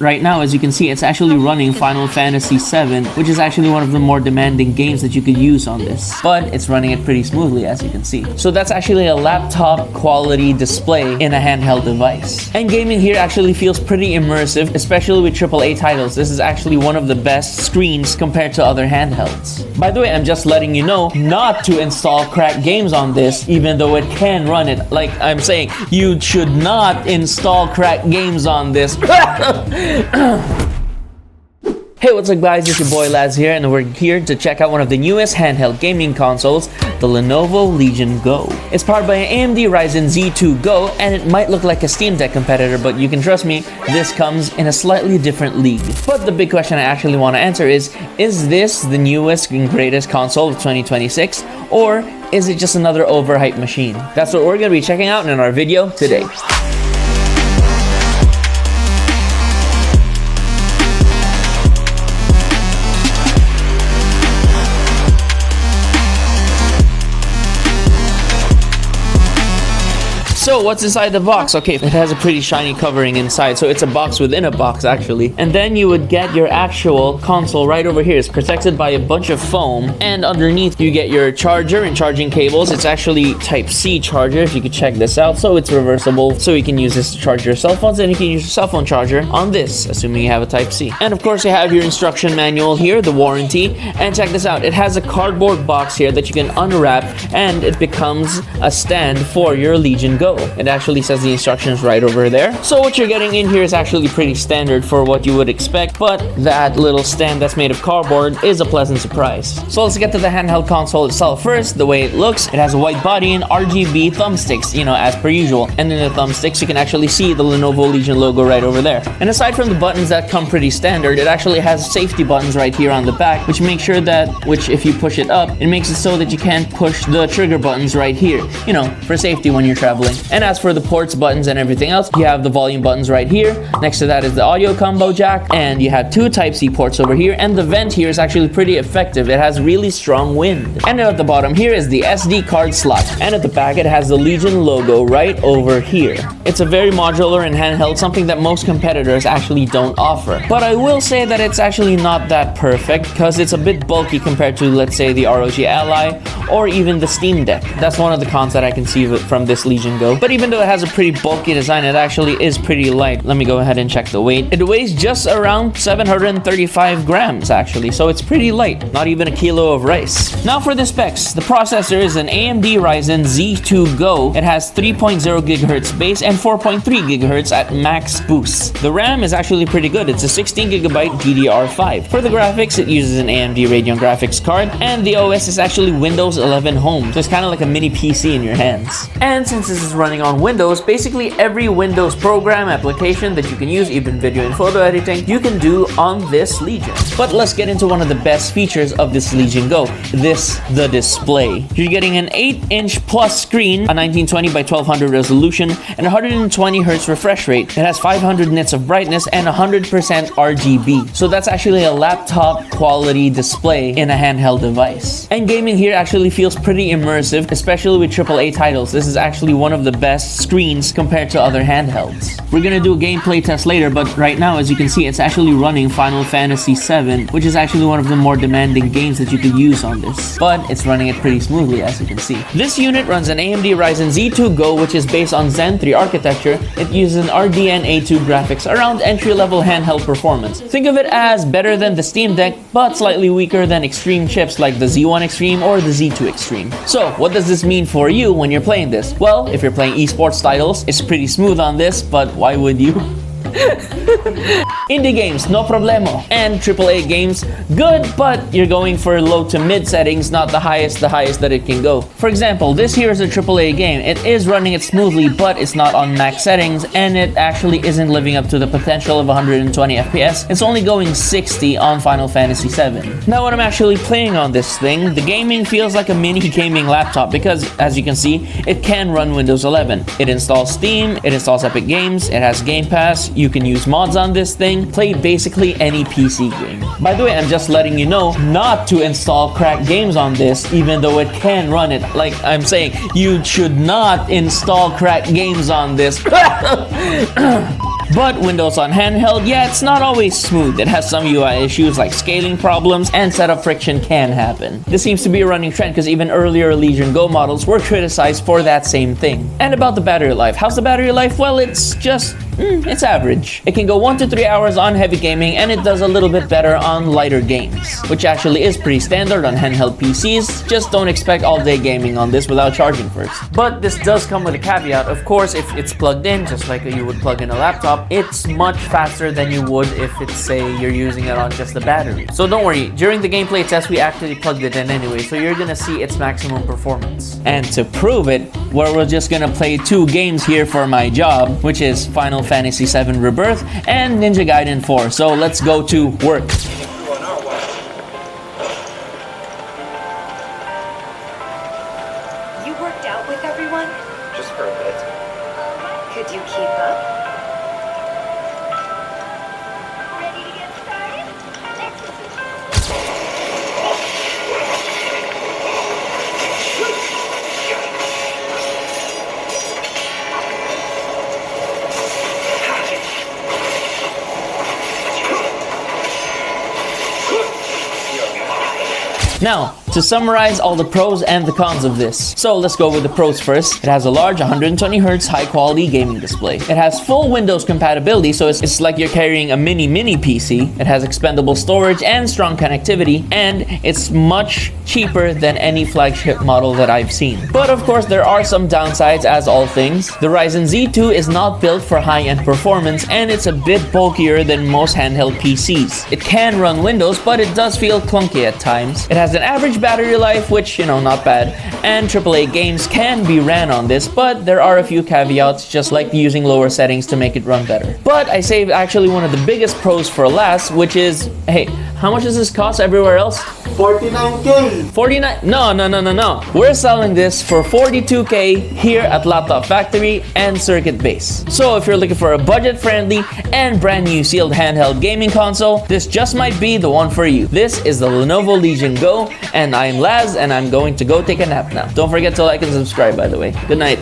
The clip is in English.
right now, as you can see, it's actually running Final Fantasy VII, which is actually one of the more demanding games that you could use on this. But it's running it pretty smoothly, as you can see. So that's actually a laptop quality display in a handheld device. And gaming here actually feels pretty immersive, especially with AAA titles. This is actually one of the best screens compared to other handhelds. By the way, I'm just letting you know not to install cracked games on this, even though it can run it. Like I'm saying, you should not install cracked games on this. Hey, what's up guys, it's your boy Laz here, and we're here to check out one of the newest handheld gaming consoles, the Lenovo Legion Go. It's powered by an AMD Ryzen Z2 Go, and it might look like a Steam Deck competitor, but you can trust me, this comes in a slightly different league. But the big question I actually want to answer is this the newest and greatest console of 2026, or is it just another overhyped machine? That's what we're going to be checking out in our video today. So what's inside the box? Okay, it has a pretty shiny covering inside, so it's a box within a box actually. And then you would get your actual console right over here. It's protected by a bunch of foam, and underneath you get your charger and charging cables. It's actually Type-C charger, if you could check this out. So it's reversible, so you can use this to charge your cell phones, and you can use your cell phone charger on this, assuming you have a Type-C. And of course you have your instruction manual here, the warranty, and check this out. It has a cardboard box here that you can unwrap, and it becomes a stand for your Legion Go. It actually says the instructions right over there. So what you're getting in here is actually pretty standard for what you would expect, but that little stand that's made of cardboard is a pleasant surprise. So let's get to the handheld console itself first. The way it looks, it has a white body and RGB thumbsticks, as per usual. And in the thumbsticks, you can actually see the Lenovo Legion logo right over there. And aside from the buttons that come pretty standard, it actually has safety buttons right here on the back, which make sure that, if you push it up, it makes it so that you can't push the trigger buttons right here, for safety when you're traveling. And as for the ports, buttons, and everything else, you have the volume buttons right here. Next to that is the audio combo jack, and you have two Type-C ports over here, and the vent here is actually pretty effective. It has really strong wind. And at the bottom here is the SD card slot, and at the back it has the Legion logo right over here. It's a very modular and handheld, something that most competitors actually don't offer. But I will say that it's actually not that perfect, because it's a bit bulky compared to, let's say, the ROG Ally or even the Steam Deck. That's one of the cons that I can see from this Legion Go. But even though it has a pretty bulky design, it actually is pretty light. Let me go ahead and check the weight. It weighs just around 735 grams actually, so it's pretty light, not even a kilo of rice. Now for the specs, the processor is an AMD Ryzen Z2 Go. It has 3.0 GHz base and 4.3 GHz at max boost. The RAM is actually pretty good. It's a 16 GB DDR5. For the graphics, it uses an AMD Radeon graphics card, and the OS is actually Windows 11 Home, so it's kind of like a mini PC in your hands. And since this is running on Windows, basically every Windows program application that you can use, even video and photo editing, you can do on this Legion. But let's get into one of the best features of this Legion Go, the display. You're getting an 8-inch plus screen, a 1920 by 1200 resolution, and 120 Hz refresh rate. It has 500 nits of brightness and 100% RGB. So that's actually a laptop quality display in a handheld device. And gaming here actually feels pretty immersive, especially with AAA titles. This is actually one of the best screens compared to other handhelds. We're gonna do a gameplay test later, but right now, as you can see, it's actually running Final Fantasy VII, which is actually one of the more demanding games that you could use on this. But it's running it pretty smoothly, as you can see. This unit runs an AMD Ryzen Z2 Go, which is based on Zen 3 architecture. It uses an RDNA2 graphics around entry-level handheld performance. Think of it as better than the Steam Deck, but slightly weaker than extreme chips like the Z1 Extreme or the Z2 Extreme. So what does this mean for you when you're playing this? Well, if you're playing esports titles, it's pretty smooth on this, but why would you? Indie games, no problemo. And AAA games, good, but you're going for low to mid settings, not the highest that it can go. For example, this here is a AAA game. It is running it smoothly, but it's not on max settings, and it actually isn't living up to the potential of 120 FPS. It's only going 60 on Final Fantasy VII. Now when I'm actually playing on this thing, the gaming feels like a mini gaming laptop because, as you can see, it can run Windows 11. It installs Steam, it installs Epic Games, it has Game Pass, you can use mods on this thing, play basically any PC game. By the way, I'm just letting you know not to install cracked games on this, even though it can run it. Like I'm saying, you should not install cracked games on this. But Windows on handheld, yeah, it's not always smooth. It has some UI issues like scaling problems, and setup friction can happen. This seems to be a running trend because even earlier Legion Go models were criticized for that same thing. And about the battery life, how's the battery life? Well, it's just it's average. It can go 1 to 3 hours on heavy gaming, and it does a little bit better on lighter games, which actually is pretty standard on handheld PCs. Just don't expect all-day gaming on this without charging first. But this does come with a caveat. Of course, if it's plugged in, just like you would plug in a laptop, it's much faster than you would if it's, say, you're using it on just the battery. So don't worry, during the gameplay test, we actually plugged it in anyway, so you're gonna see its maximum performance. And to prove it, we're just gonna play 2 games here for my job, which is Final Fantasy VII Rebirth and Ninja Gaiden 4. So let's go to work. You worked out with everyone? Just for a bit. Could you keep up? Ready to get started? Now, to summarize all the pros and the cons of this. So let's go with the pros first. It has a large 120Hz high quality gaming display. It has full Windows compatibility, so it's like you're carrying a mini PC. It has expandable storage and strong connectivity, and it's much cheaper than any flagship model that I've seen. But of course, there are some downsides, as all things. The Ryzen Z2 is not built for high-end performance, and it's a bit bulkier than most handheld PCs. It can run Windows, but it does feel clunky at times. It has an average battery life, which, not bad, and AAA games can be ran on this, but there are a few caveats, just like using lower settings to make it run better. But I saved actually one of the biggest pros for last, which is, hey, how much does this cost everywhere else? 49K! 49? No. We're selling this for 42K here at Laptop Factory and Circuit Base. So if you're looking for a budget-friendly and brand new sealed handheld gaming console, this just might be the one for you. This is the Lenovo Legion Go, and I'm Laz, and I'm going to go take a nap now. Don't forget to like and subscribe, by the way. Good night.